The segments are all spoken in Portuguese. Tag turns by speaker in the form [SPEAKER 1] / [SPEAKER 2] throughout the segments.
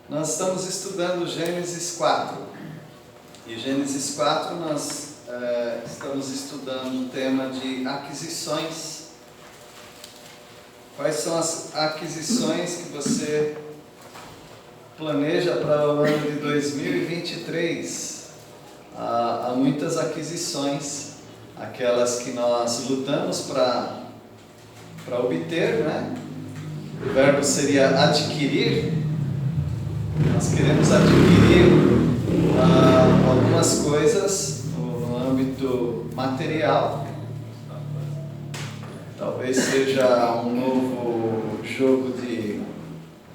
[SPEAKER 1] Nós estamos estudando Gênesis 4. E Gênesis 4 nós estamos estudando o tema de aquisições. Quais são as aquisições que você planeja para o ano de 2023? Há muitas aquisições, aquelas que nós lutamos para obter, né? O verbo seria adquirir. Nós queremos adquirir algumas coisas no âmbito material. Talvez seja um novo jogo de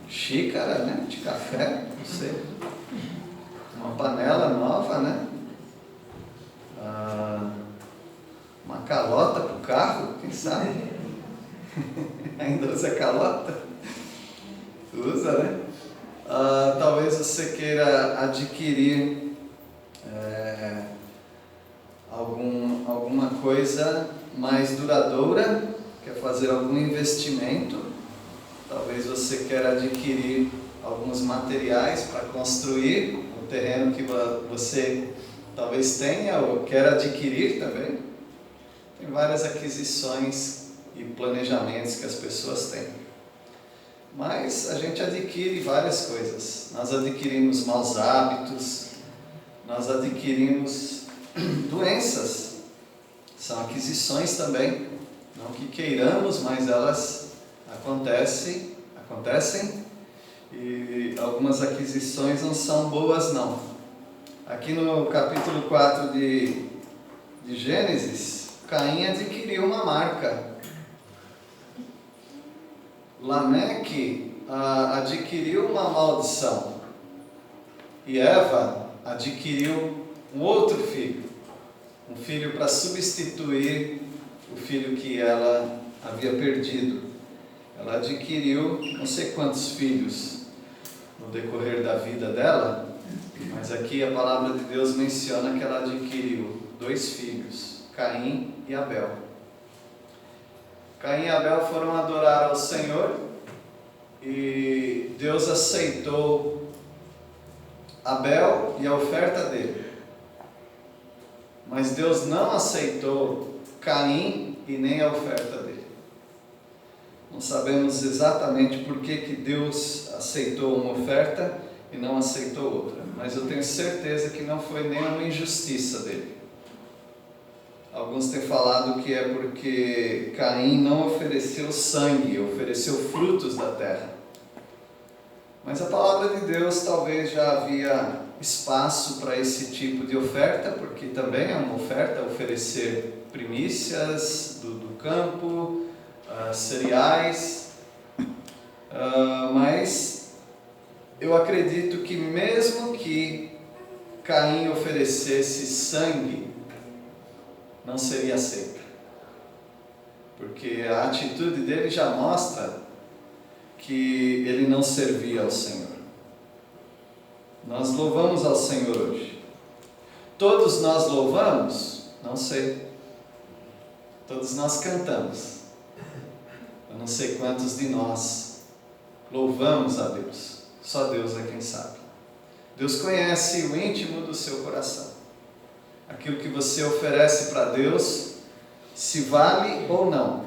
[SPEAKER 1] xícara, né? De café, não sei. Uma panela nova, né? Uma calota para o carro, quem sabe? Ainda usa calota? Usa, né? Talvez você queira adquirir alguma coisa mais duradoura, quer fazer algum investimento. Talvez você queira adquirir alguns materiais para construir o terreno que você talvez tenha ou quer adquirir também. Tem várias aquisições e planejamentos que as pessoas têm. Mas a gente adquire várias coisas. Nós adquirimos maus hábitos, nós adquirimos doenças. São aquisições também. Não que queiramos, mas elas acontecem. E algumas aquisições não são boas, não. Aqui no capítulo 4 de Gênesis, Caim adquiriu uma marca. Lameque adquiriu uma maldição e Eva adquiriu um outro filho, um filho para substituir o filho que ela havia perdido. Ela adquiriu não sei quantos filhos no decorrer da vida dela, mas aqui a palavra de Deus menciona que ela adquiriu 2 filhos, Caim e Abel. Caim e Abel foram adorar ao Senhor e Deus aceitou Abel e a oferta dele. Mas Deus não aceitou Caim e nem a oferta dele. Não sabemos exatamente por que Deus aceitou uma oferta e não aceitou outra. Mas eu tenho certeza que não foi nenhuma injustiça dele. Alguns têm falado que é porque Caim não ofereceu sangue, ofereceu frutos da terra. Mas a palavra de Deus talvez já havia espaço para esse tipo de oferta, porque também é uma oferta oferecer primícias do campo, cereais. Mas eu acredito que mesmo que Caim oferecesse sangue, não seria aceita, porque a atitude dele já mostra que ele não servia ao Senhor. Nós louvamos ao Senhor hoje. Todos nós louvamos? Não sei. Todos nós cantamos. Eu não sei quantos de nós louvamos a Deus. Só Deus é quem sabe. Deus conhece o íntimo do seu coração. Aquilo que você oferece para Deus, se vale ou não.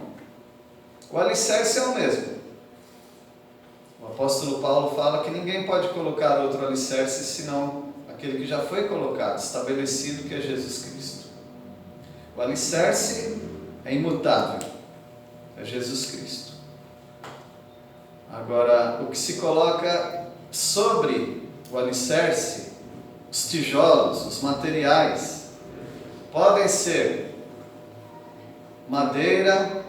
[SPEAKER 1] O alicerce é o mesmo. O apóstolo Paulo fala que ninguém pode colocar outro alicerce senão aquele que já foi colocado, estabelecido, que é Jesus Cristo. O alicerce é imutável, é Jesus Cristo. Agora, o que se coloca sobre o alicerce, os tijolos, os materiais, podem ser madeira,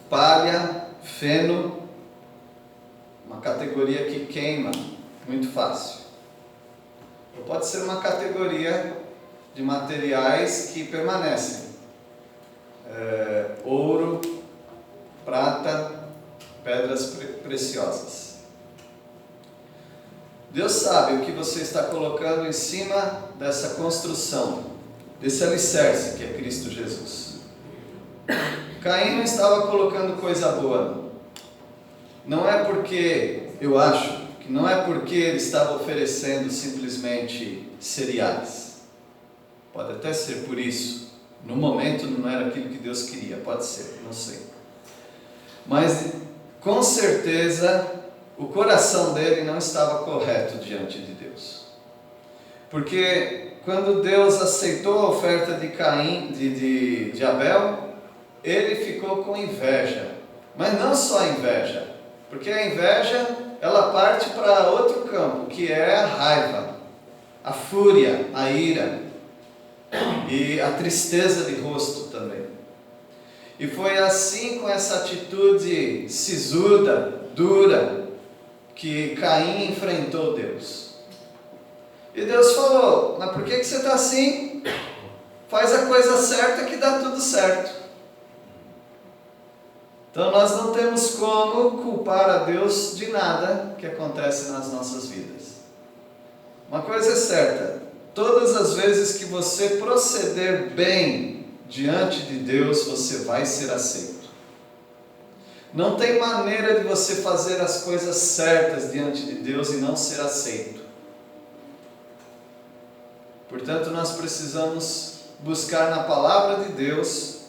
[SPEAKER 1] palha, feno, uma categoria que queima muito fácil. Ou pode ser uma categoria de materiais que permanecem. Ouro, prata, pedras preciosas. Deus sabe o que você está colocando em cima dessa construção, desse alicerce que é Cristo Jesus. Caim não estava colocando coisa boa. Não é porque eu acho que que não é porque ele estava oferecendo simplesmente cereais. Pode até ser por isso. No momento não era aquilo que Deus queria, pode ser, não sei. Mas com certeza o coração dele não estava correto diante de Deus. Porque quando Deus aceitou a oferta de Caim, de Abel, ele ficou com inveja. Mas não só inveja, porque a inveja ela parte para outro campo, que é a raiva, a fúria, a ira e a tristeza de rosto também. E foi assim, com essa atitude sisuda, dura, que Caim enfrentou Deus. E Deus falou: mas por que você está assim? Faz a coisa certa que dá tudo certo. Então nós não temos como culpar a Deus de nada que acontece nas nossas vidas. Uma coisa é certa: todas as vezes que você proceder bem diante de Deus, você vai ser aceito. Não tem maneira de você fazer as coisas certas diante de Deus e não ser aceito. Portanto, nós precisamos buscar na palavra de Deus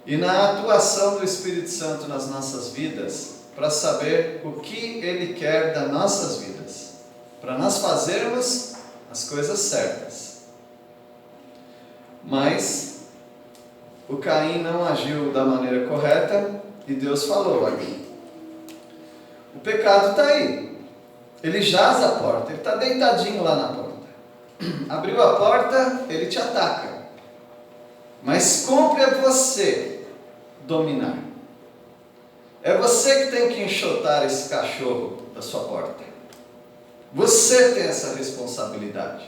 [SPEAKER 1] e na atuação do Espírito Santo nas nossas vidas, para saber o que Ele quer das nossas vidas, para nós fazermos as coisas certas. Mas o Caim não agiu da maneira correta e Deus falou aqui: o pecado está aí, ele jaz à porta, ele está deitadinho lá na porta. Abriu a porta, ele te ataca, mas compre a você dominar. É você que tem que enxotar esse cachorro da sua porta. Você tem essa responsabilidade.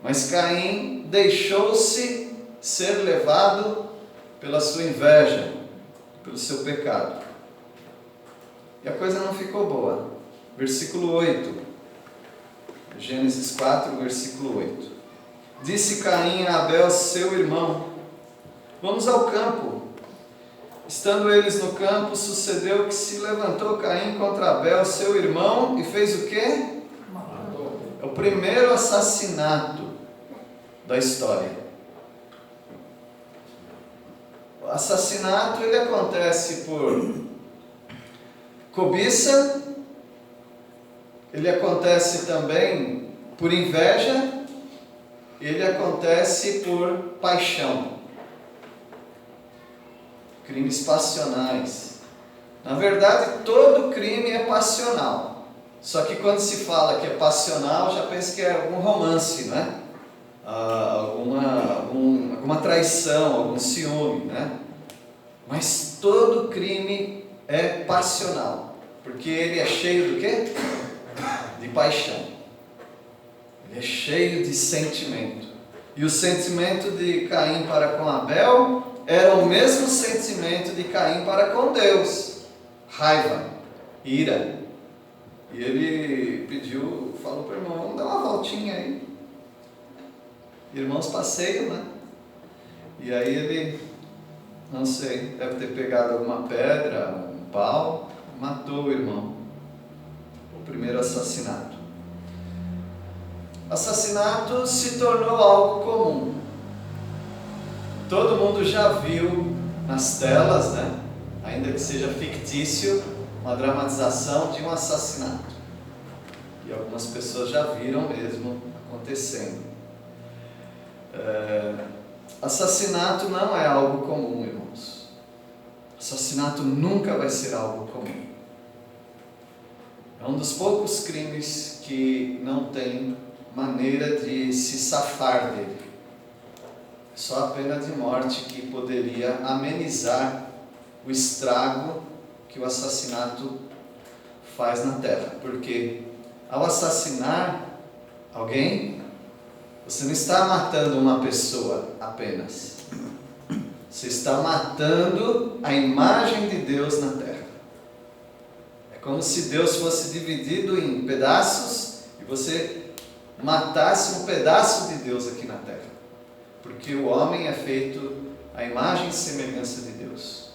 [SPEAKER 1] Mas Caim deixou-se ser levado pela sua inveja, pelo seu pecado. E a coisa não ficou boa. Versículo 8. Gênesis 4, versículo 8. Disse Caim a Abel, seu irmão: vamos ao campo. Estando eles no campo, sucedeu que se levantou Caim contra Abel, seu irmão, e fez o quê? Matou. É o primeiro assassinato da história. O assassinato ele acontece por cobiça, ele acontece também por inveja, ele acontece por paixão. Crimes passionais. Na verdade, todo crime é passional. Só que quando se fala que é passional, já pensa que é algum romance, né? Alguma traição, algum ciúme, né? Mas todo crime é passional, porque ele é cheio do quê? De paixão. Ele é cheio de sentimento. E o sentimento de Caim para com Abel era o mesmo sentimento de Caim para com Deus: raiva, ira. E ele falou para o irmão: vamos dar uma voltinha aí. Irmãos passeiam, né? E aí ele, não sei, deve ter pegado alguma pedra, um pau, matou o irmão. O primeiro assassinato. Assassinato se tornou algo comum. Todo mundo já viu nas telas, né? Ainda que seja fictício, uma dramatização de um assassinato. E algumas pessoas já viram mesmo acontecendo. Assassinato não é algo comum, irmãos. Assassinato nunca vai ser algo comum. É um dos poucos crimes que não tem maneira de se safar dele. Só a pena de morte que poderia amenizar o estrago que o assassinato faz na terra. Porque ao assassinar alguém, você não está matando uma pessoa apenas. Você está matando a imagem de Deus na terra. É como se Deus fosse dividido em pedaços e você matasse um pedaço de Deus aqui na terra. Porque o homem é feito à imagem e semelhança de Deus.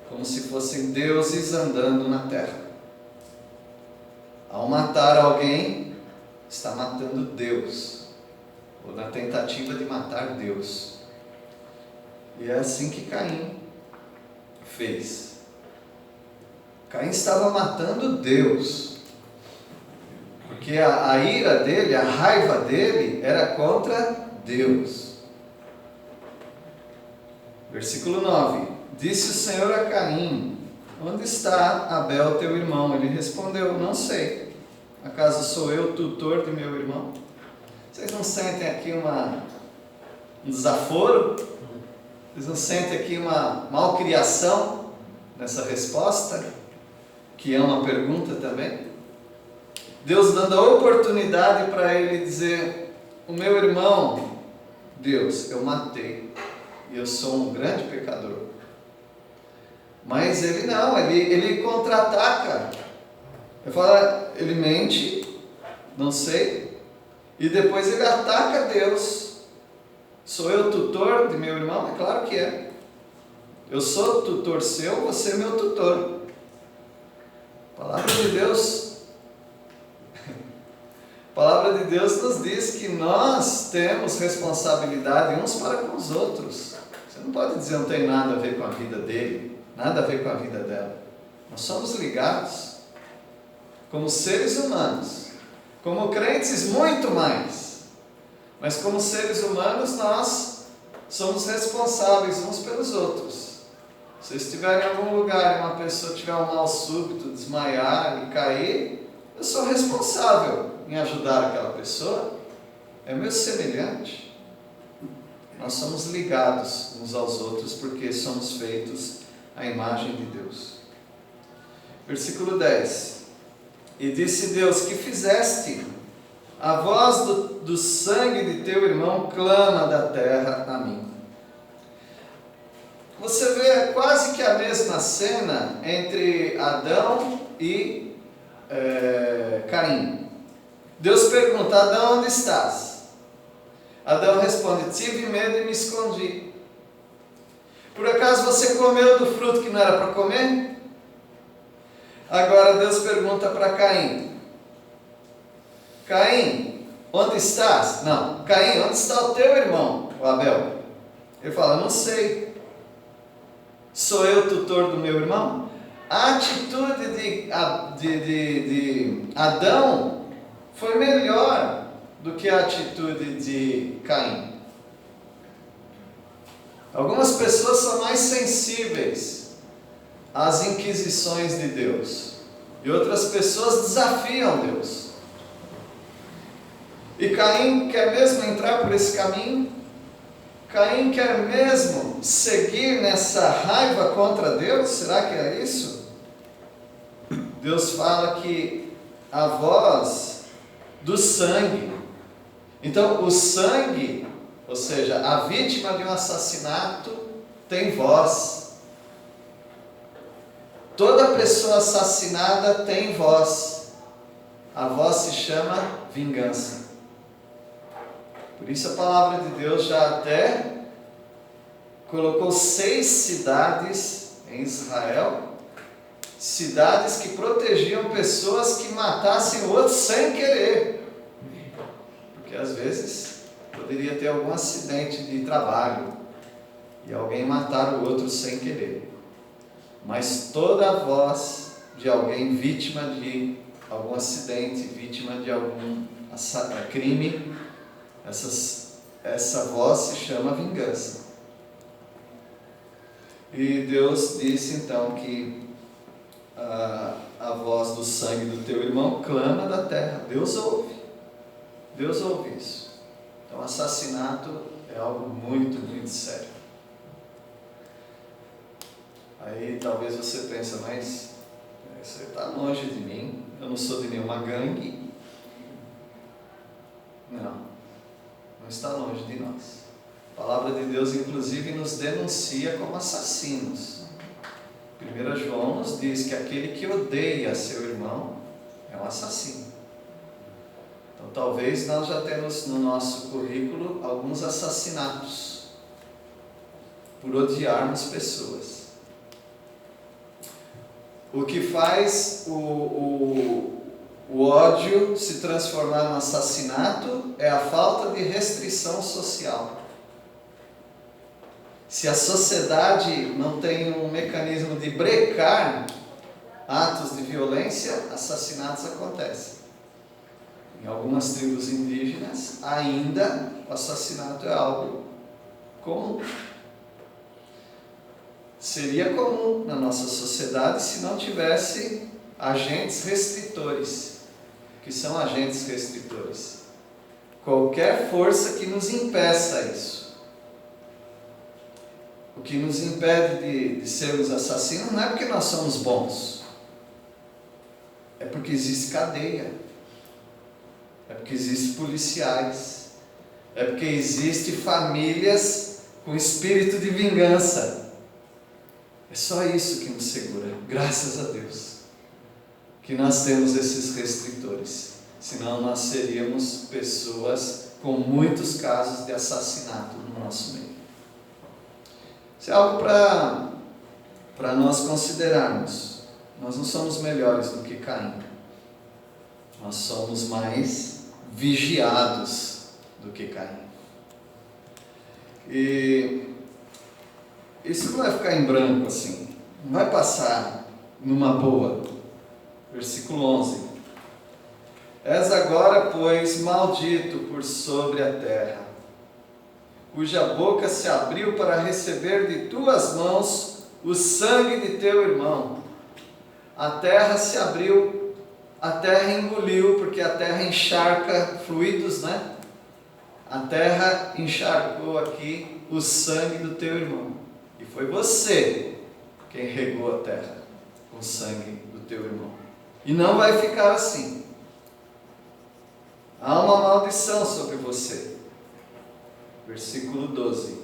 [SPEAKER 1] Como se fossem deuses andando na terra. Ao matar alguém, está matando Deus, ou na tentativa de matar Deus. E é assim que Caim fez. Caim estava matando Deus, porque a ira dele, a raiva dele era contra Deus. Versículo 9: Disse o Senhor a Caim: Onde está Abel teu irmão? Ele respondeu: Não sei. Acaso sou eu tutor de meu irmão? Vocês não sentem aqui um desaforo? Vocês não sentem aqui uma malcriação nessa resposta? Que é uma pergunta também. Deus dando a oportunidade para ele dizer: o meu irmão, Deus, eu matei, e eu sou um grande pecador. Mas ele não, ele contra-ataca. Ele fala, ele mente, não sei, e depois ele ataca Deus. Sou eu tutor de meu irmão? É claro que é. Eu sou tutor seu, você é meu tutor. A palavra de Deus, a palavra de Deus nos diz que nós temos responsabilidade uns para com os outros. Você não pode dizer não tem nada a ver com a vida dele, nada a ver com a vida dela. Nós somos ligados como seres humanos, como crentes muito mais, mas como seres humanos nós somos responsáveis uns pelos outros. Se estiver em algum lugar e uma pessoa tiver um mal súbito, desmaiar e cair, eu sou responsável em ajudar aquela pessoa, é meu semelhante. Nós somos ligados uns aos outros porque somos feitos à imagem de Deus. Versículo 10: E disse Deus: Que fizeste? A voz do sangue de teu irmão clama da terra a mim. Você vê quase que a mesma cena entre Adão e Caim. Deus pergunta: Adão, onde estás? Adão responde: tive medo e me escondi. Por acaso você comeu do fruto que não era para comer? Agora Deus pergunta para Caim: Caim, onde estás? Não, Caim, onde está o teu irmão, o Abel? Ele fala: não sei. Sou eu tutor do meu irmão? A atitude de Adão foi melhor do que a atitude de Caim. Algumas pessoas são mais sensíveis às inquisições de Deus, e outras pessoas desafiam Deus. E Caim quer mesmo entrar por esse caminho? Caim quer mesmo seguir nessa raiva contra Deus? Será que é isso? Deus fala que a voz do sangue. Então, o sangue, ou seja, a vítima de um assassinato, tem voz. Toda pessoa assassinada tem voz. A voz se chama vingança. Por isso a palavra de Deus já até colocou 6 cidades em Israel, cidades que protegiam pessoas que matassem o outro sem querer. Porque às vezes poderia ter algum acidente de trabalho e alguém matar o outro sem querer. Mas toda a voz de alguém vítima de algum acidente, vítima de algum crime, essa voz se chama vingança. E Deus disse então que a voz do sangue do teu irmão clama da terra. Deus ouve isso. Então assassinato é algo muito, muito sério. Aí talvez você pense, mas você está longe de mim, eu não sou de nenhuma gangue. Não está longe de nós. A palavra de Deus inclusive nos denuncia como assassinos. 1 João nos diz que aquele que odeia seu irmão é um assassino. Então talvez nós já temos no nosso currículo alguns assassinatos por odiarmos pessoas. O que faz o o ódio se transformar no assassinato é a falta de restrição social. Se a sociedade não tem um mecanismo de brecar atos de violência, assassinatos acontecem. Em algumas tribos indígenas, ainda o assassinato é algo comum. Seria comum na nossa sociedade se não tivesse agentes restritores. O que são agentes restritores? Qualquer força que nos impeça isso. O que nos impede de sermos assassinos não é porque nós somos bons. É porque existe cadeia. É porque existem policiais. É porque existem famílias com espírito de vingança. É só isso que nos segura, graças a Deus, que nós temos esses restritores. Senão nós seríamos pessoas com muitos casos de assassinato no nosso meio. Isso é algo para nós considerarmos. Nós não somos melhores do que Caim. Nós somos mais vigiados do que Caim. E isso não vai ficar em branco assim. Não vai passar numa boa. Versículo 11. És agora, pois, maldito por sobre a terra, cuja boca se abriu para receber de tuas mãos o sangue de teu irmão. A terra se abriu, a terra engoliu, porque a terra encharca fluidos, né? A terra encharcou aqui o sangue do teu irmão. E foi você quem regou a terra com o sangue do teu irmão. E não vai ficar assim. Há uma maldição sobre você. Versículo 12.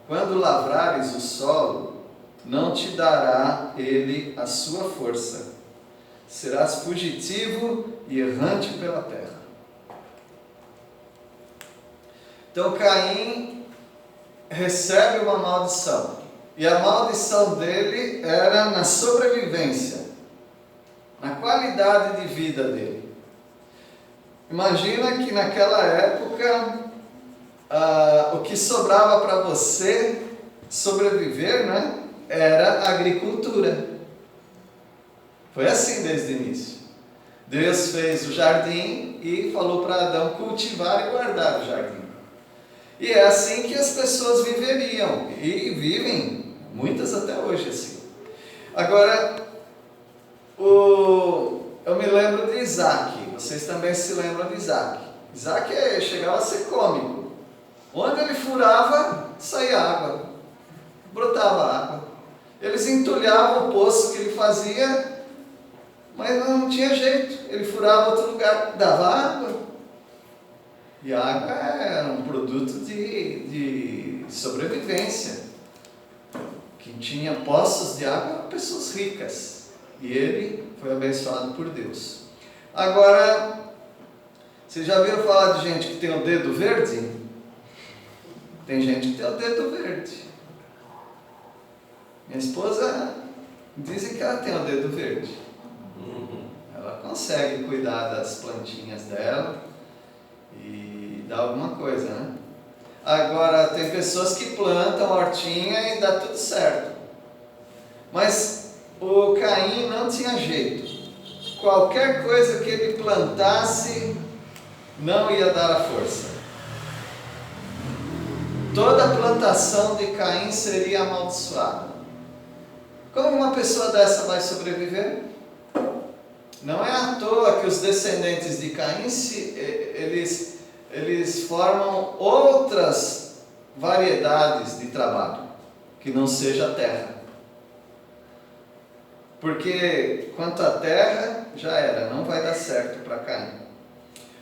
[SPEAKER 1] Quando lavrares o solo, não te dará ele a sua força. Serás fugitivo e errante pela terra. Então Caim recebe uma maldição. E a maldição dele era na sobrevivência, na qualidade de vida dele. Imagina que naquela época, o que sobrava para você sobreviver, né, era a agricultura. Foi assim desde o início. Deus fez o jardim e falou para Adão cultivar e guardar o jardim. E é assim que as pessoas viveriam, e vivem, muitas até hoje assim. Agora, eu me lembro de Isaac, vocês também se lembram de Isaac. Isaac chegava a ser cômico. Onde ele furava, saía água, brotava água. Eles entulhavam o poço que ele fazia, mas não tinha jeito. Ele furava outro lugar, dava água. E a água era um produto de sobrevivência. Quem tinha poços de água eram pessoas ricas. E ele foi abençoado por Deus. Agora, vocês já viram falar de gente que tem o dedo verde? Tem gente que tem o dedo verde. Minha esposa, dizem que ela tem o dedo verde. Ela consegue cuidar das plantinhas dela e dar alguma coisa, né? Agora, tem pessoas que plantam hortinha e dá tudo certo. Mas o Caim não tinha jeito. Qualquer coisa que ele plantasse não ia dar a força. Toda a plantação de Caim seria amaldiçoada. Como uma pessoa dessa vai sobreviver? Não é à toa que os descendentes de Caim, eles formam outras variedades de trabalho, que não seja a terra. Porque quanto à terra, já era, não vai dar certo para Caim.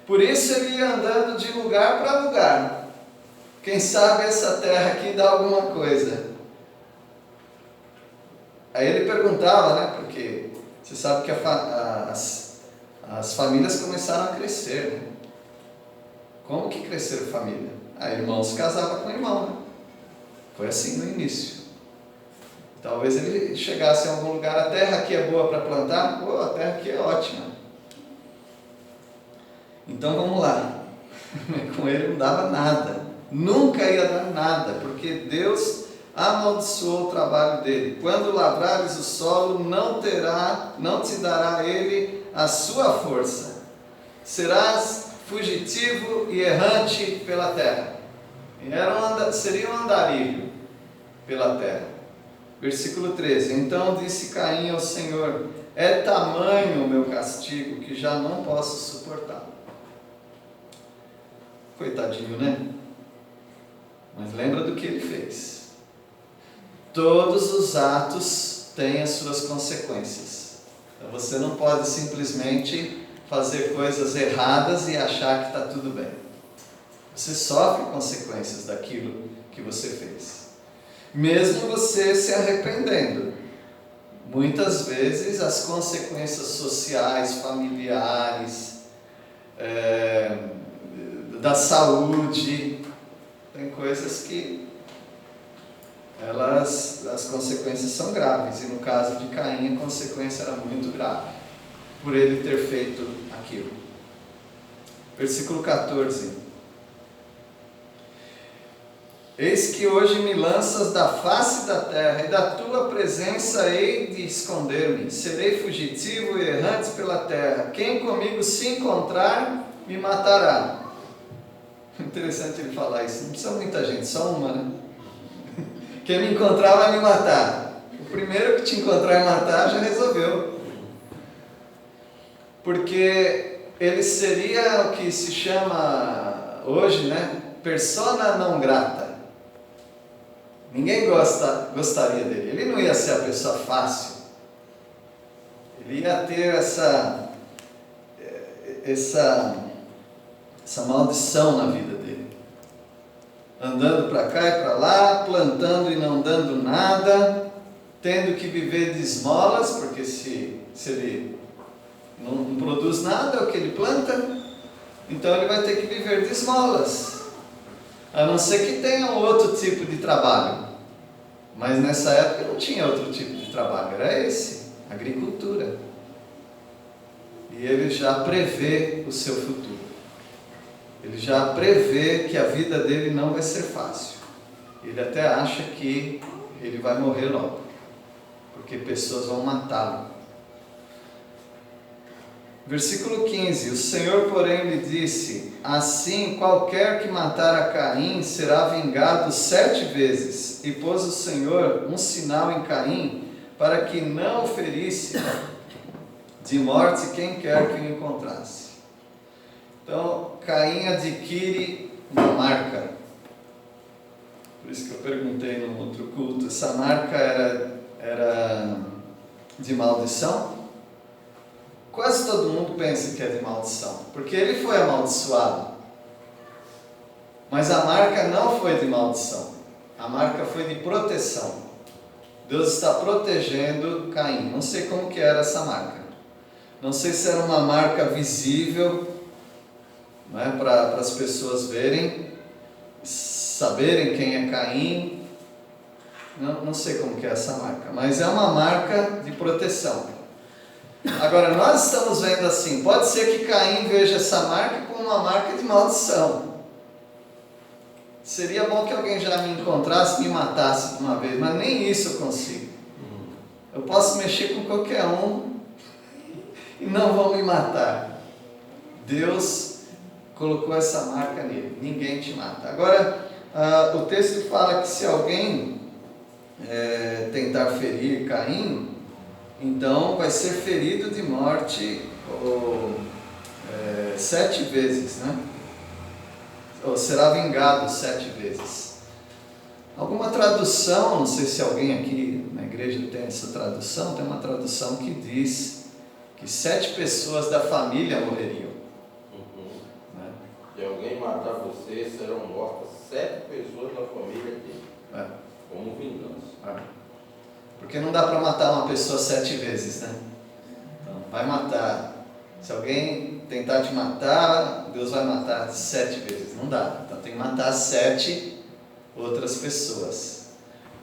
[SPEAKER 1] Por isso ele ia andando de lugar para lugar. Quem sabe essa terra aqui dá alguma coisa. Aí ele perguntava, né? Porque você sabe que as famílias começaram a crescer, né? Como que cresceram família? Irmão se casava com irmão, né? Foi assim no início. Talvez ele chegasse em algum lugar, a terra aqui é boa para plantar? Pô, a terra aqui é ótima. Então vamos lá. Com ele não dava nada, nunca ia dar nada, porque Deus amaldiçoou o trabalho dele. Quando lavrares o solo, não te dará ele a sua força. Serás fugitivo e errante pela terra. Seria um andarilho pela terra. Versículo 13. Então disse Caim ao Senhor: é tamanho o meu castigo que já não posso suportar. Coitadinho, né? Mas lembra do que ele fez. Todos os atos têm as suas consequências. Então você não pode simplesmente fazer coisas erradas e achar que está tudo bem. Você sofre consequências daquilo que você fez. Mesmo você se arrependendo. Muitas vezes as consequências sociais, familiares, da saúde, tem coisas que as consequências são graves, e no caso de Caim a consequência era muito grave, por ele ter feito aquilo. Versículo 14. Eis que hoje me lanças da face da terra, e da tua presença hei de esconder-me, serei fugitivo e errante pela terra, quem comigo se encontrar, me matará. Interessante ele falar isso, não precisa muita gente, só uma, né? Quem me encontrar vai me matar. O primeiro que te encontrar e matar já resolveu. Porque ele seria o que se chama hoje, né? Persona não grata. Ninguém gostaria dele. Ele não ia ser a pessoa fácil. Ele ia ter essa maldição na vida dele, andando para cá e para lá, plantando e não dando nada, tendo que viver de esmolas, porque se ele não produz nada, é o que ele planta, então ele vai ter que viver de esmolas, a não ser que tenha um outro tipo de trabalho. Mas nessa época não tinha outro tipo de trabalho, era esse, agricultura. E ele já prevê o seu futuro. Ele já prevê que a vida dele não vai ser fácil. Ele até acha que ele vai morrer logo, porque pessoas vão matá-lo. Versículo 15. O Senhor, porém, lhe disse: assim, qualquer que matar a Caim será vingado 7 vezes. E pôs o Senhor um sinal em Caim, para que não o ferisse de morte quem quer que o encontrasse. Então, Caim adquire uma marca. Por isso que eu perguntei no outro culto, essa marca era de maldição? Quase todo mundo pensa que é de maldição, porque ele foi amaldiçoado. Mas a marca não foi de maldição, a marca foi de proteção. Deus está protegendo Caim. Não sei como que era essa marca. Não sei se era uma marca visível, né, para as pessoas verem, saberem quem é Caim. Não sei como que é essa marca, mas é uma marca de proteção. Agora, nós estamos vendo assim, pode ser que Caim veja essa marca como uma marca de maldição. Seria bom que alguém já me encontrasse e me matasse de uma vez, mas nem isso eu consigo. Eu posso mexer com qualquer um e não vão me matar. Deus colocou essa marca nele, ninguém te mata. Agora, o texto fala que se alguém tentar ferir Caim, então vai ser ferido de morte 7 vezes, né? Ou será vingado 7 vezes. Alguma tradução, não sei se alguém aqui na igreja tem essa tradução, tem uma tradução que diz que 7 pessoas da família morreriam. Né?
[SPEAKER 2] Se alguém matar você, serão mortas 7 pessoas da família dele, como vingança.
[SPEAKER 1] Porque não dá para matar uma pessoa 7 vezes, né? Então, vai matar. Se alguém tentar te matar, Deus vai matar 7 vezes. Não dá. Então tem que matar 7 outras pessoas.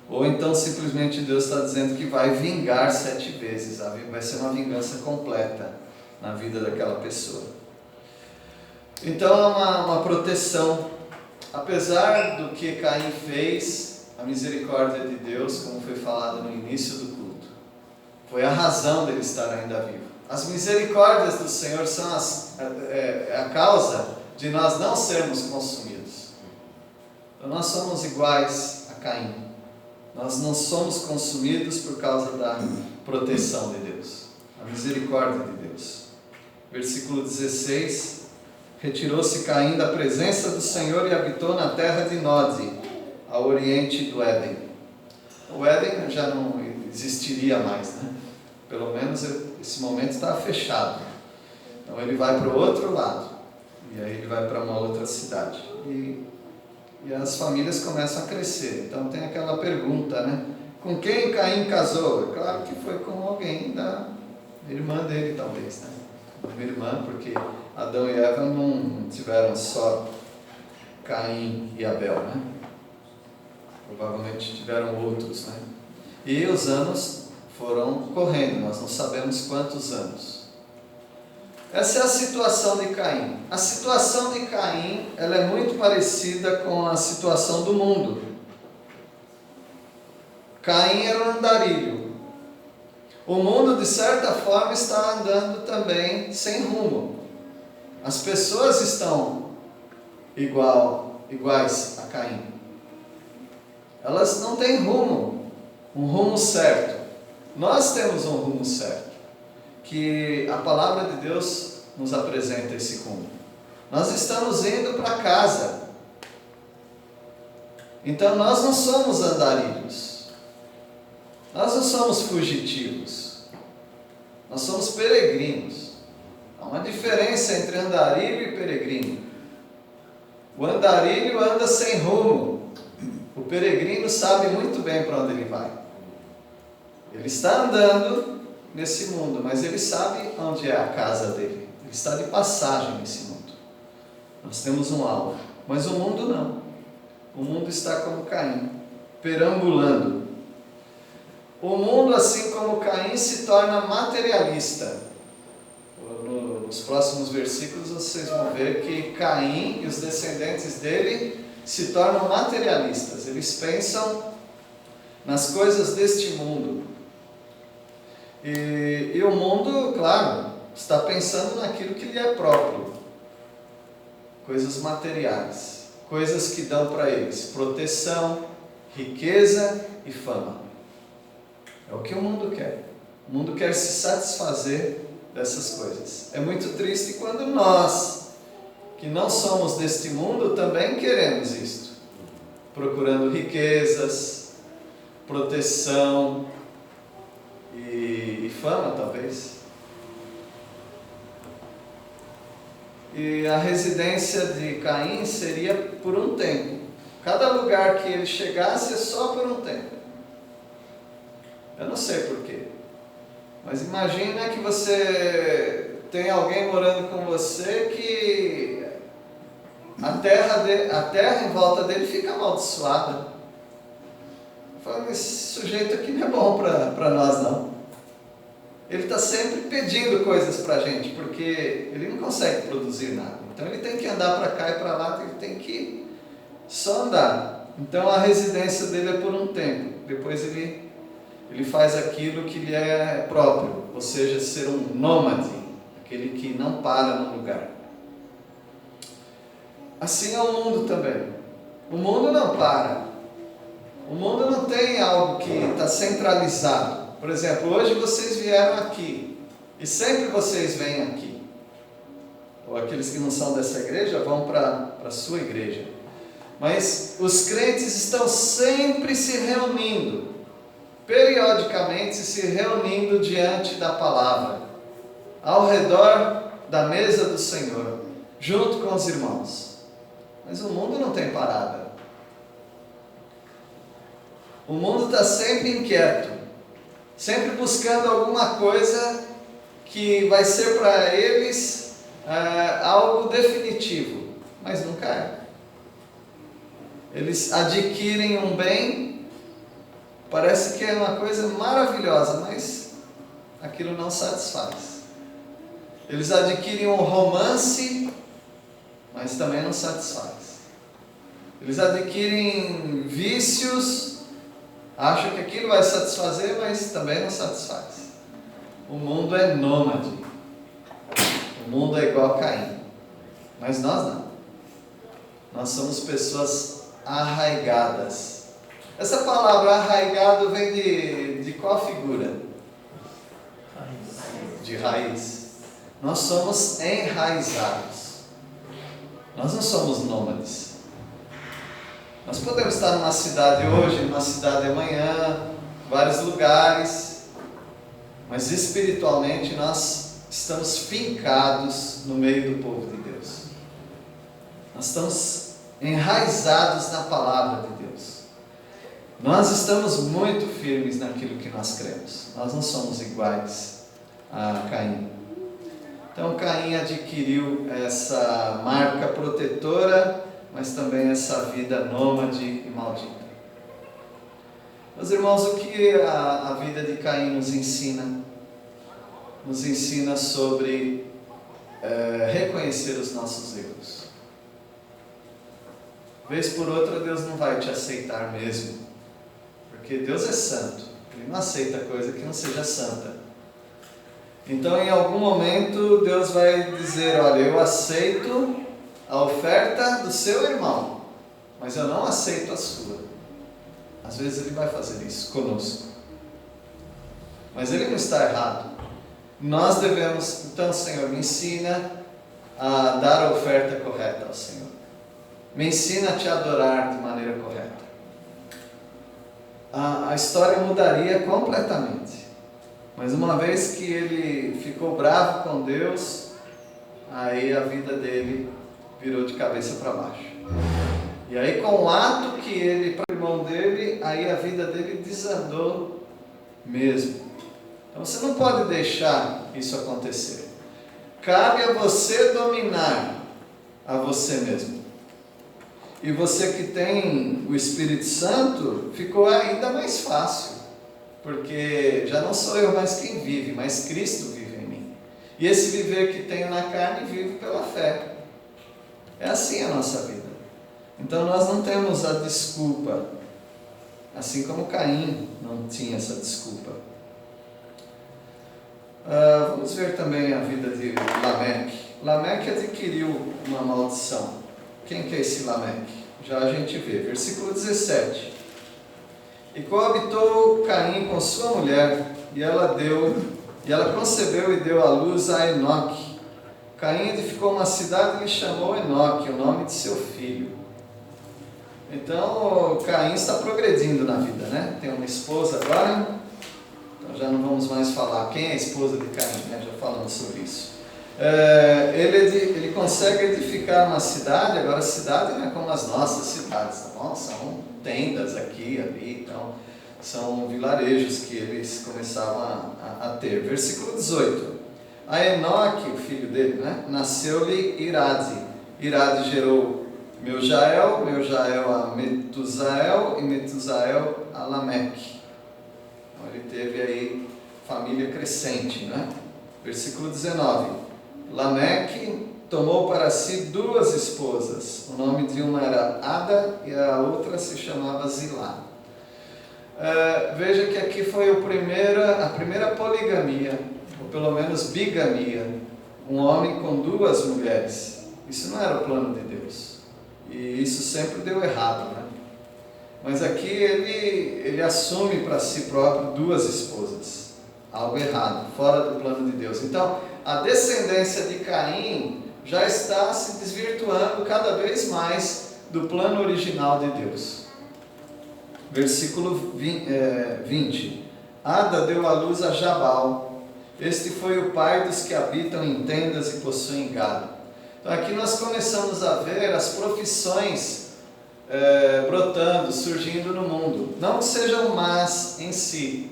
[SPEAKER 1] Ou então simplesmente Deus está dizendo que vai vingar 7 vezes. Vai ser uma vingança completa na vida daquela pessoa. Então é uma proteção. Apesar do que Caim fez, a misericórdia de Deus, como foi falado no início do culto, foi a razão dele estar ainda vivo. As misericórdias do Senhor são a causa de nós não sermos consumidos. Então nós somos iguais a Caim. Nós não somos consumidos por causa da proteção de Deus, a misericórdia de Deus. Versículo 16: retirou-se Caim da presença do Senhor e habitou na terra de Nod, ao oriente do Éden. O Éden já não existiria mais, né? Pelo menos esse momento está fechado. Então ele vai para o outro lado, e aí ele vai para uma outra cidade. E as famílias começam a crescer. Então tem aquela pergunta, né? Com quem Caim casou? É claro que foi com alguém da irmã dele, talvez, né? Uma irmã, porque Adão e Eva não tiveram só Caim e Abel, né? Provavelmente tiveram outros, né? E os anos foram correndo, nós não sabemos quantos anos. Essa é a situação de Caim. A situação de Caim, ela é muito parecida com a situação do mundo. Caim era um andarilho. O mundo, de certa forma, está andando também sem rumo. As pessoas estão iguais a Caim. Elas não têm rumo, um rumo certo. Nós temos um rumo certo, que a palavra de Deus nos apresenta esse rumo. Nós estamos indo para casa. Então nós não somos andarilhos. Nós não somos fugitivos. Nós somos peregrinos. Há uma diferença entre andarilho e peregrino. O andarilho anda sem rumo. O peregrino sabe muito bem para onde ele vai. Ele está andando nesse mundo, mas ele sabe onde é a casa dele. Ele está de passagem nesse mundo. Nós temos um alvo, mas o mundo não. O mundo está como Caim, perambulando. O mundo, assim como Caim, se torna materialista. Nos próximos versículos vocês vão ver que Caim e os descendentes dele se tornam materialistas. Eles pensam nas coisas deste mundo. E o mundo, claro, está pensando naquilo que lhe é próprio. Coisas materiais. Coisas que dão para eles proteção, riqueza e fama. É o que o mundo quer. O mundo quer se satisfazer dessas coisas. É muito triste quando nós, que não somos deste mundo, também queremos isto. Procurando riquezas, proteção e fama, talvez. E a residência de Caim seria por um tempo. Cada lugar que ele chegasse é só por um tempo. Eu não sei porquê. Mas imagina que você tem alguém morando com você que a terra em volta dele fica amaldiçoada. Fala, esse sujeito aqui não é bom para nós não. Ele está sempre pedindo coisas para a gente, porque ele não consegue produzir nada. Então ele tem que andar para cá e para lá, ele tem que só andar. Então a residência dele é por um tempo. Depois ele faz aquilo que lhe é próprio, ou seja, ser um nômade, aquele que não para no lugar. Assim é o mundo também. O mundo não para. O mundo não tem algo que está centralizado. Por exemplo, hoje vocês vieram aqui, e sempre vocês vêm aqui. Ou aqueles que não são dessa igreja vão para a sua igreja. Mas os crentes estão sempre se reunindo. Periodicamente se reunindo diante da palavra, ao redor da mesa do Senhor, junto com os irmãos. Mas o mundo não tem parada. O mundo está sempre inquieto, sempre buscando alguma coisa que vai ser para eles algo definitivo, mas nunca é. Eles adquirem um bem. Parece que é uma coisa maravilhosa, mas aquilo não satisfaz. Eles adquirem um romance mas também não satisfaz. Eles adquirem vícios, acham que aquilo vai satisfazer, mas também não satisfaz. O mundo é nômade. O mundo é igual a Caim. Mas nós não. Nós somos pessoas arraigadas. Essa palavra arraigado vem de qual figura? De raiz. Nós somos enraizados. Nós não somos nômades. Nós podemos estar numa cidade hoje, numa cidade amanhã, vários lugares, mas espiritualmente nós estamos fincados no meio do povo de Deus. Nós estamos enraizados na palavra de Deus. Nós estamos muito firmes naquilo que nós cremos. Nós não somos iguais a Caim. Então Caim adquiriu essa marca protetora, mas também essa vida nômade e maldita. Meus irmãos, o que a vida de Caim nos ensina? Nos ensina sobre reconhecer os nossos erros. Vez por outra, Deus não vai te aceitar mesmo, porque Deus é santo, Ele não aceita coisa que não seja santa. Então, em algum momento, Deus vai dizer: olha, eu aceito a oferta do seu irmão, mas eu não aceito a sua. Às vezes Ele vai fazer isso conosco, mas Ele não está errado. Nós devemos, então, Senhor, me ensina a dar a oferta correta ao Senhor. Me ensina a te adorar de maneira correta. A história mudaria completamente. Mas uma vez que ele ficou bravo com Deus, aí a vida dele virou de cabeça para baixo. E aí, com o ato que ele, para o irmão dele, aí a vida dele desandou mesmo. Então você não pode deixar isso acontecer. Cabe a você dominar a você mesmo. E você que tem o Espírito Santo, ficou ainda mais fácil. Porque já não sou eu mais quem vive, mas Cristo vive em mim. E esse viver que tenho na carne, vivo pela fé. É assim a nossa vida. Então nós não temos a desculpa, assim como Caim não tinha essa desculpa. Vamos ver também a vida de Lameque. Lameque adquiriu uma maldição. Quem que é esse Lameque? Já a gente vê, versículo 17. E coabitou Caim com sua mulher, e ela concebeu e deu à luz a Enoque. Caim edificou uma cidade e lhe chamou Enoque, o nome de seu filho. Então Caim está progredindo na vida, né? Tem uma esposa agora, então já não vamos mais falar quem é a esposa de Caim, né? Já falamos sobre isso. Ele consegue edificar uma cidade. Agora a cidade não é como as nossas cidades, tá bom? São tendas aqui, ali, então são vilarejos que eles começavam a ter. Versículo 18. A Enoque, o filho dele, né? Nasceu-lhe Irade. Irade gerou Meujael a Metusael e Metusael a Lameque. Então ele teve aí família crescente, né? Versículo 19. Lameque tomou para si 2 esposas. O nome de uma era Ada e a outra se chamava Zilá. Veja que aqui foi a primeira poligamia, ou pelo menos bigamia. Um homem com 2 mulheres. Isso não era o plano de Deus. E isso sempre deu errado, né? Mas aqui ele assume para si próprio 2 esposas. Algo errado, fora do plano de Deus. Então, a descendência de Caim já está se desvirtuando cada vez mais do plano original de Deus. Versículo 20. Ada deu à luz a Jabal. Este foi o pai dos que habitam em tendas e possuem gado. Então aqui nós começamos a ver as profissões brotando, surgindo no mundo. Não que sejam más em si,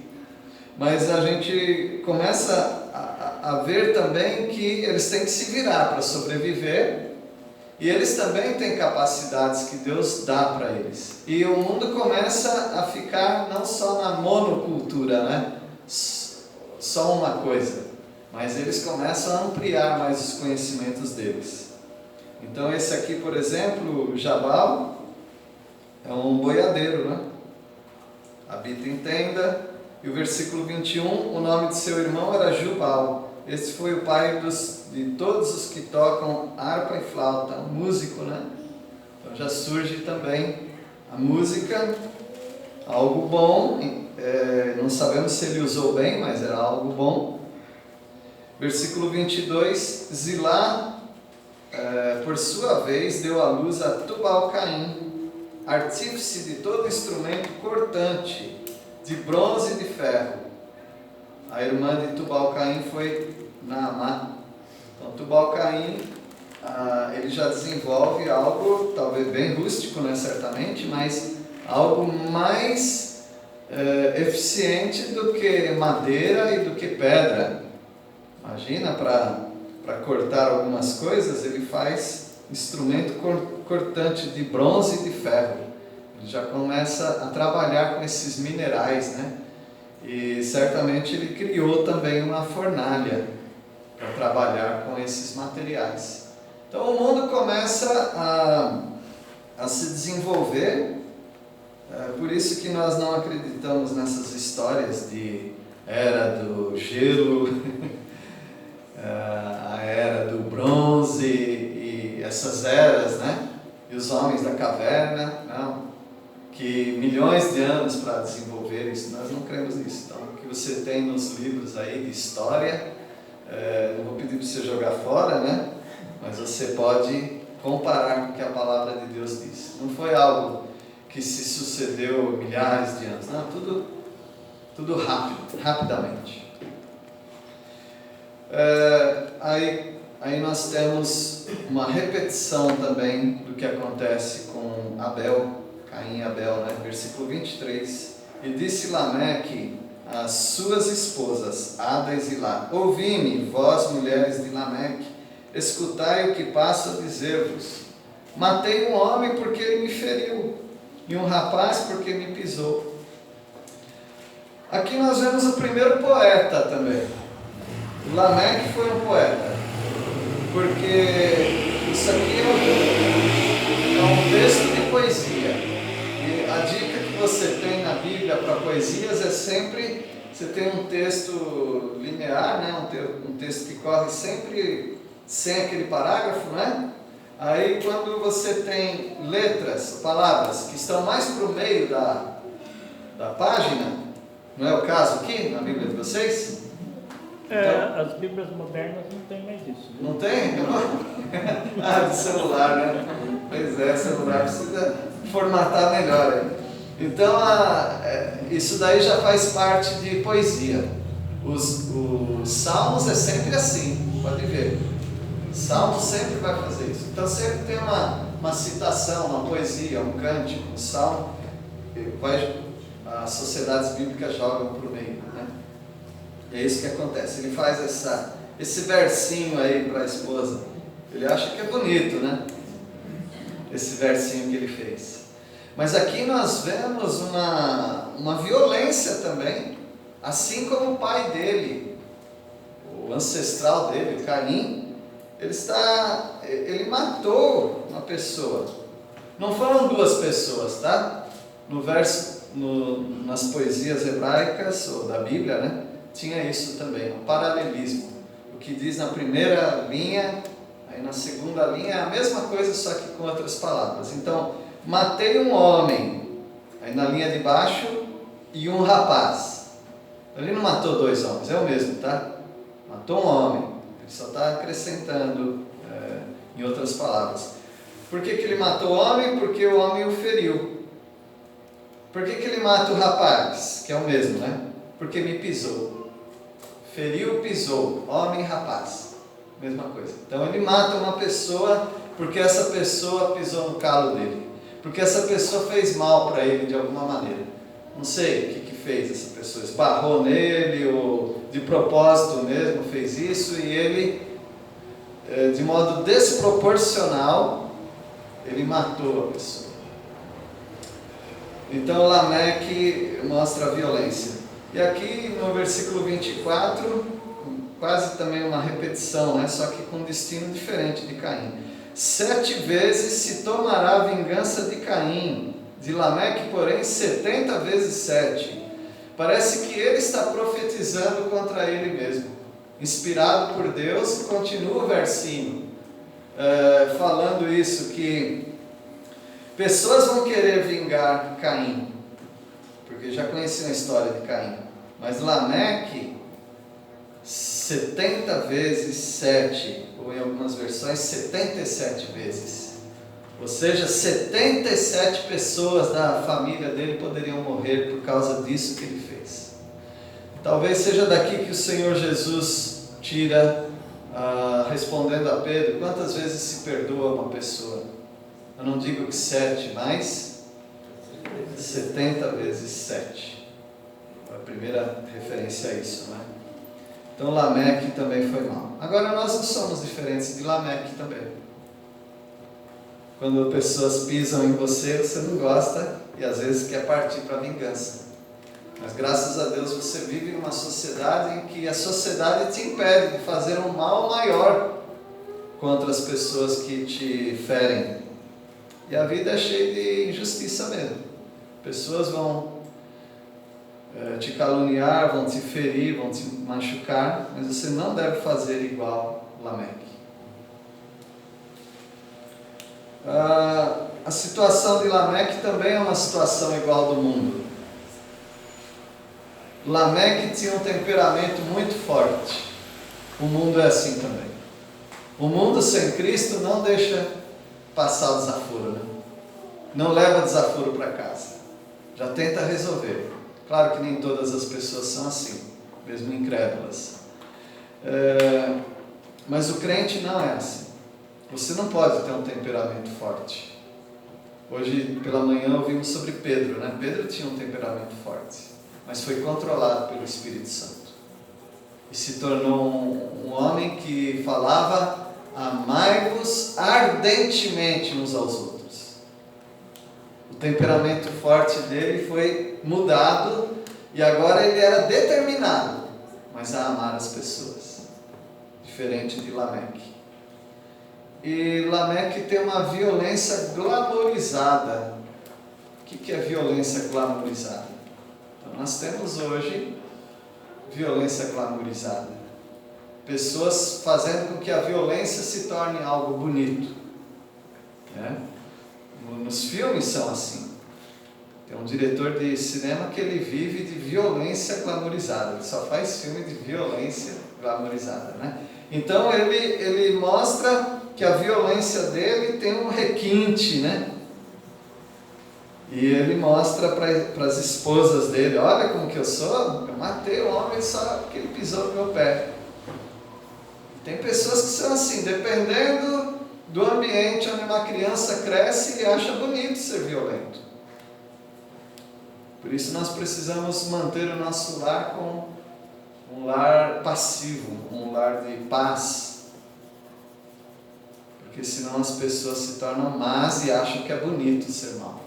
[SPEAKER 1] mas a gente começa a ver também que eles têm que se virar para sobreviver, e eles também têm capacidades que Deus dá para eles. E o mundo começa a ficar não só na monocultura, né? Só uma coisa, mas eles começam a ampliar mais os conhecimentos deles. Então esse aqui, por exemplo, Jabal, é um boiadeiro, né? Habita em tenda. E o versículo 21, o nome de seu irmão era Jubal. Esse foi o pai de todos os que tocam harpa e flauta, músico, né? Então já surge também a música, algo bom, não sabemos se ele usou bem, mas era algo bom. Versículo 22, Zilá, por sua vez, deu à luz a Tubal-Caim, artífice de todo instrumento cortante, de bronze e de ferro. A irmã de Tubal-Caim foi Naamá. Então Tubal-Caim, ele já desenvolve algo, talvez bem rústico, né, certamente, mas algo mais eficiente do que madeira e do que pedra. Imagina, para cortar algumas coisas, ele faz instrumento cortante de bronze e de ferro. Ele já começa a trabalhar com esses minerais, né? E certamente ele criou também uma fornalha para trabalhar com esses materiais. Então o mundo começa a se desenvolver, por isso que nós não acreditamos nessas histórias de era do gelo, a era do bronze e essas eras, né? E os homens da caverna, não. Que milhões de anos para desenvolver isso, nós não cremos nisso. Então, o que você tem nos livros aí de história, não vou pedir para você jogar fora, né? Mas você pode comparar com o que a palavra de Deus diz. Não foi algo que se sucedeu milhares de anos, não, tudo rapidamente. Aí nós temos uma repetição também do que acontece com Abel, Caim e Abel, né? Versículo 23. E disse Lameque às suas esposas, Ada e Zilá: ouvi-me, vós mulheres de Lameque, escutai o que passo a dizer-vos. Matei um homem porque ele me feriu, e um rapaz porque me pisou. Aqui nós vemos o primeiro poeta também. O Lameque foi um poeta, porque isso aqui é um texto de poesia. E a dica que você tem na Bíblia para poesias é sempre, você tem um texto linear, né? um texto que corre sempre sem aquele parágrafo, né? Aí quando você tem letras, palavras que estão mais para o meio da página, não é o caso aqui na Bíblia de vocês? Então,
[SPEAKER 3] as Bíblias modernas não tem mais isso.
[SPEAKER 1] Não tem? De celular, né? Pois é, celular precisa formatar melhor aí. Então, isso daí já faz parte de poesia. Os salmos é sempre assim, pode ver. Salmo sempre vai fazer isso. Então sempre tem uma citação, uma poesia, um cântico, um salmo. As sociedades bíblicas jogam para o meio, né? E é isso que acontece. Ele faz esse versinho aí para a esposa. Ele acha que é bonito, né? Esse versinho que ele fez. Mas aqui nós vemos uma violência também, assim como o pai dele, o ancestral dele, o Caim. Ele matou uma pessoa. Não foram duas pessoas, tá? No verso, nas poesias hebraicas, ou da Bíblia, né? Tinha isso também, um paralelismo. O que diz na primeira linha, aí na segunda linha é a mesma coisa, só que com outras palavras. Então, matei um homem, aí na linha de baixo, e um rapaz. Ele não matou dois homens, é o mesmo, tá? Matou um homem. Ele só está acrescentando em outras palavras. Por que ele matou o homem? Porque o homem o feriu. Por que ele mata o rapaz? Que é o mesmo, né? Porque me pisou. Feriu, pisou. Homem e rapaz. Mesma coisa. Então ele mata uma pessoa porque essa pessoa pisou no calo dele. Porque essa pessoa fez mal para ele de alguma maneira. Não sei o que fez essa pessoa. Esbarrou nele ou de propósito mesmo fez isso, e ele, de modo desproporcional, ele matou a pessoa. Então Lameque mostra a violência. E aqui no versículo 24, quase também uma repetição, né? Só que com um destino diferente de Caim. 7 vezes se tomará a vingança de Caim, de Lameque, porém, 70 vezes 7. Parece que ele está profetizando contra ele mesmo. Inspirado por Deus, continua o versinho, falando isso, que pessoas vão querer vingar Caim, porque já conheciam a história de Caim, mas Lameque, 70 vezes 7, ou em algumas versões 77 vezes, ou seja, 77 pessoas da família dele poderiam morrer por causa disso que ele fez. Talvez seja daqui que o Senhor Jesus tira, respondendo a Pedro, quantas vezes se perdoa uma pessoa? Eu não digo que 7, mas 70 vezes 7. A primeira referência a isso, né? Então Lameque também foi mal. Agora nós não somos diferentes de Lameque também. Quando pessoas pisam em você, você não gosta e às vezes quer partir para a vingança. Mas graças a Deus você vive numa sociedade em que a sociedade te impede de fazer um mal maior contra as pessoas que te ferem. E a vida é cheia de injustiça mesmo. Pessoas vão te caluniar, vão te ferir, vão te machucar, mas você não deve fazer igual Lameque. A situação de Lameque também é uma situação igual do mundo. Lameque tinha um temperamento muito forte. O mundo é assim também. O mundo sem Cristo não deixa passar o desaforo, né? Não leva desaforo para casa. Já tenta resolver. Claro que nem todas as pessoas são assim, mesmo incrédulas. Mas o crente não é assim. Você não pode ter um temperamento forte. Hoje pela manhã ouvimos sobre Pedro, né? Pedro tinha um temperamento forte, mas foi controlado pelo Espírito Santo. E se tornou um homem que falava: amai-vos ardentemente uns aos outros. O temperamento forte dele foi mudado e agora ele era determinado, mas a amar as pessoas, diferente de Lameque. E Lameque tem uma violência glamorizada. O que é violência glamorizada? Então, nós temos hoje violência glamorizada. Pessoas fazendo com que a violência se torne algo bonito. Nos filmes são assim. Tem um diretor de cinema que ele vive de violência glamorizada. Ele só faz filme de violência glamorizada, né? Então ele mostra que a violência dele tem um requinte, né? E ele mostra para as esposas dele: olha como que eu sou, eu matei o homem só porque ele pisou no meu pé. Tem pessoas que são assim, dependendo do ambiente onde uma criança cresce e acha bonito ser violento. Por isso nós precisamos manter o nosso lar como um lar passivo, um lar de paz. Porque senão as pessoas se tornam más e acham que é bonito ser mau.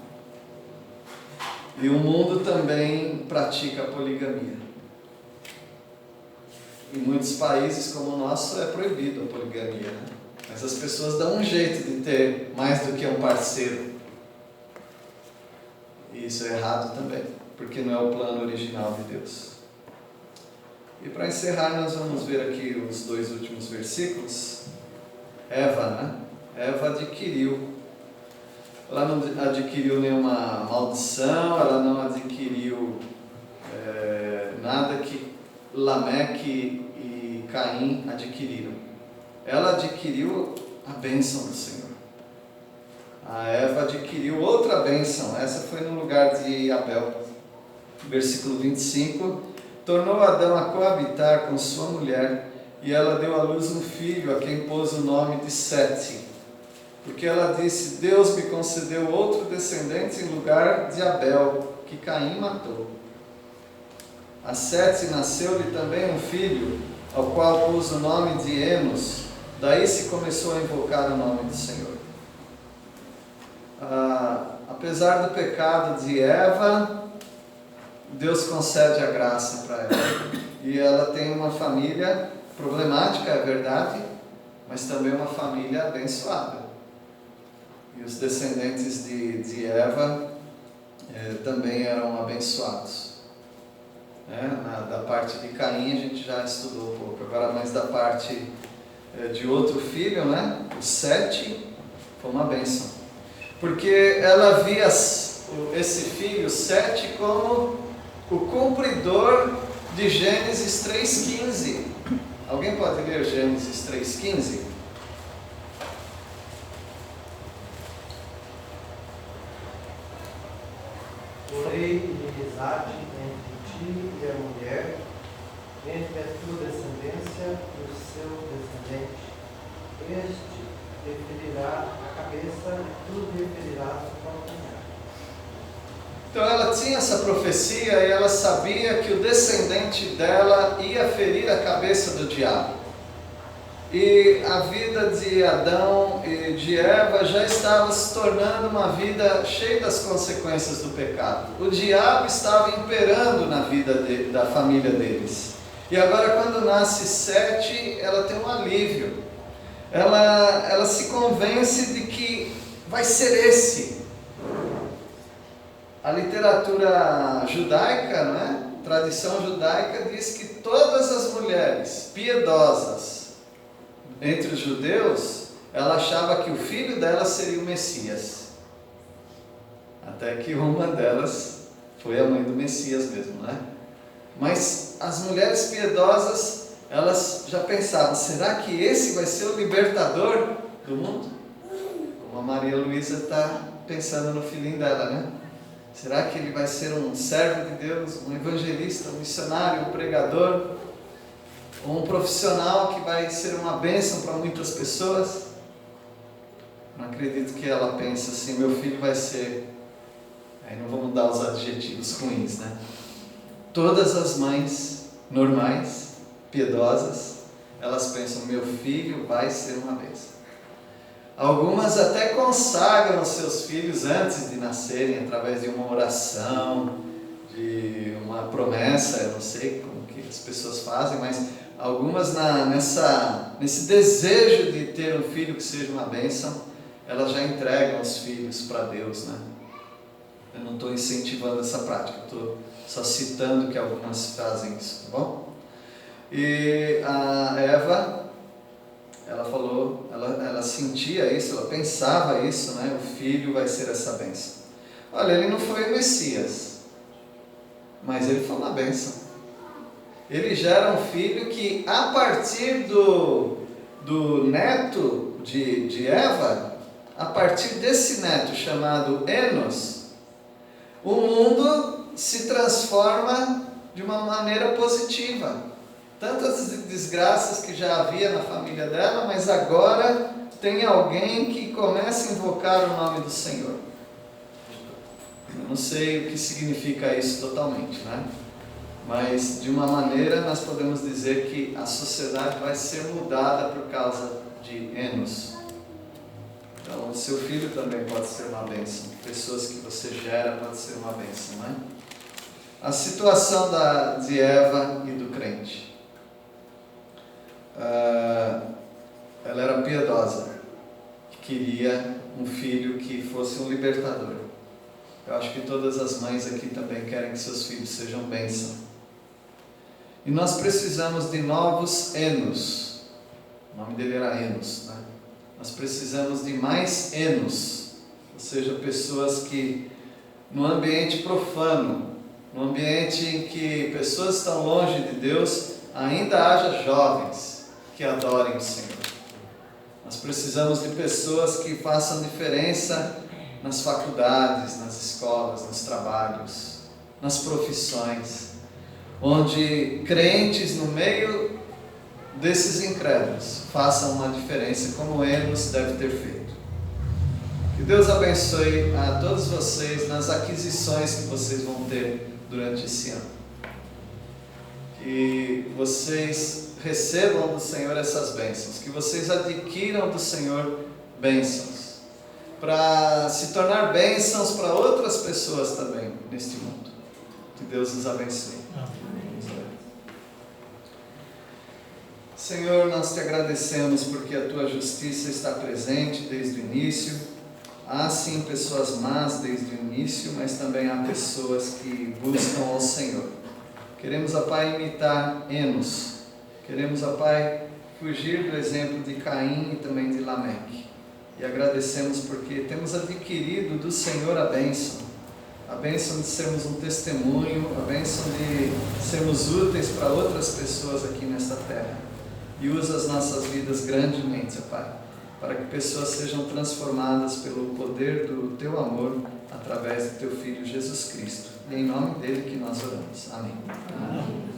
[SPEAKER 1] E o mundo também pratica a poligamia. Em muitos países como o nosso é proibido a poligamia, né? Mas as pessoas dão um jeito de ter mais do que um parceiro. E isso é errado também, porque não é o plano original de Deus. E para encerrar, nós vamos ver aqui os 2 últimos versículos. Eva, né? Eva adquiriu. Ela não adquiriu nenhuma maldição, ela não adquiriu nada que Lameque e Caim adquiriram. Ela adquiriu a bênção do Senhor. A Eva adquiriu outra bênção. Essa foi no lugar de Abel. Versículo 25. Tornou Adão a coabitar com sua mulher, e ela deu à luz um filho, a quem pôs o nome de Sete. Porque ela disse: Deus me concedeu outro descendente em lugar de Abel, que Caim matou. A Sete nasceu-lhe também um filho, ao qual pôs o nome de Enos. Daí se começou a invocar o nome do Senhor. Apesar do pecado de Eva, Deus concede a graça para ela. E ela tem uma família problemática, é verdade, mas também uma família abençoada. E os descendentes de Eva também eram abençoados. Da parte de Caim a gente já estudou um pouco, agora mais da parte de outro filho, né? O Sete, foi uma bênção. Porque ela via esse filho, Sete, como o cumpridor de Gênesis 3,15. Alguém pode ler Gênesis 3,15?
[SPEAKER 4] Porém, inimizade entre ti e a mulher, entre a tua descendência e o seu descendente. Este te ferirá a cabeça e tu lhe ferirás o calcanhar.
[SPEAKER 1] Então ela tinha essa profecia e ela sabia que o descendente dela ia ferir a cabeça do diabo. E a vida de Adão e de Eva já estava se tornando uma vida cheia das consequências do pecado. O diabo estava imperando na vida da família deles. E agora quando nasce Sete, ela tem um alívio. Ela se convence de que vai ser esse. A literatura judaica, não é? Tradição judaica diz que todas as mulheres piedosas entre os judeus, ela achava que o filho dela seria o Messias. Até que uma delas foi a mãe do Messias mesmo, né? Mas as mulheres piedosas, elas já pensavam, será que esse vai ser o libertador do mundo? Como a Maria Luísa está pensando no filhinho dela, né? Será que ele vai ser um servo de Deus, um evangelista, um missionário, um pregador? Ou um profissional que vai ser uma bênção para muitas pessoas? Não acredito que ela pense assim, meu filho vai ser... Aí não vamos dar os adjetivos ruins, né? Todas as mães normais, piedosas, elas pensam, meu filho vai ser uma bênção. Algumas até consagram seus filhos antes de nascerem, através de uma oração, de uma promessa, eu não sei como que as pessoas fazem, mas algumas nesse desejo de ter um filho que seja uma bênção, elas já entregam os filhos para Deus, né? Eu não estou incentivando essa prática, estou só citando que algumas fazem isso, tá bom? E a Eva, ela falou, ela sentia isso, ela pensava isso, né? O filho vai ser essa bênção. Olha, ele não foi o Messias, mas ele foi uma bênção. Ele gera um filho que, a partir do neto de Eva, a partir desse neto chamado Enos, o mundo se transforma de uma maneira positiva. Tantas desgraças que já havia na família dela, mas agora tem alguém que começa a invocar o nome do Senhor. Eu não sei o que significa isso totalmente, né? Mas de uma maneira nós podemos dizer que a sociedade vai ser mudada por causa de Enos. Então o seu filho também pode ser uma bênção. Pessoas que você gera pode ser uma bênção, né? A situação de Eva e do crente. Ela era piedosa, queria um filho que fosse um libertador. Eu acho que todas as mães aqui também querem que seus filhos sejam bênção. E nós precisamos de novos Enos. O nome dele era Enos, né? Nós precisamos de mais Enos, ou seja, pessoas que no ambiente profano, no ambiente em que pessoas estão longe de Deus, ainda haja jovens que adorem o Senhor. Nós precisamos de pessoas que façam diferença nas faculdades, nas escolas, nos trabalhos, nas profissões, onde crentes no meio desses incrédulos façam uma diferença como Enos deve ter feito. Que Deus abençoe a todos vocês nas aquisições que vocês vão ter durante esse ano. Que vocês recebam do Senhor essas bênçãos, que vocês adquiram do Senhor bênçãos, para se tornar bênçãos para outras pessoas também neste mundo. Que Deus nos abençoe. Senhor, nós te agradecemos porque a tua justiça está presente desde o início. há sim pessoas más desde o início, mas também há pessoas que buscam ao Senhor. Queremos, ó Pai, imitar Enos. Queremos, ó Pai, fugir do exemplo de Caim e também de Lameque. E agradecemos porque temos adquirido do Senhor a bênção de sermos um testemunho, a bênção de sermos úteis para outras pessoas aqui nesta terra. E usa as nossas vidas grandemente, ó Pai, para que pessoas sejam transformadas pelo poder do Teu amor através do Teu Filho Jesus Cristo. E é em nome dele que nós oramos. Amém.
[SPEAKER 3] Amém.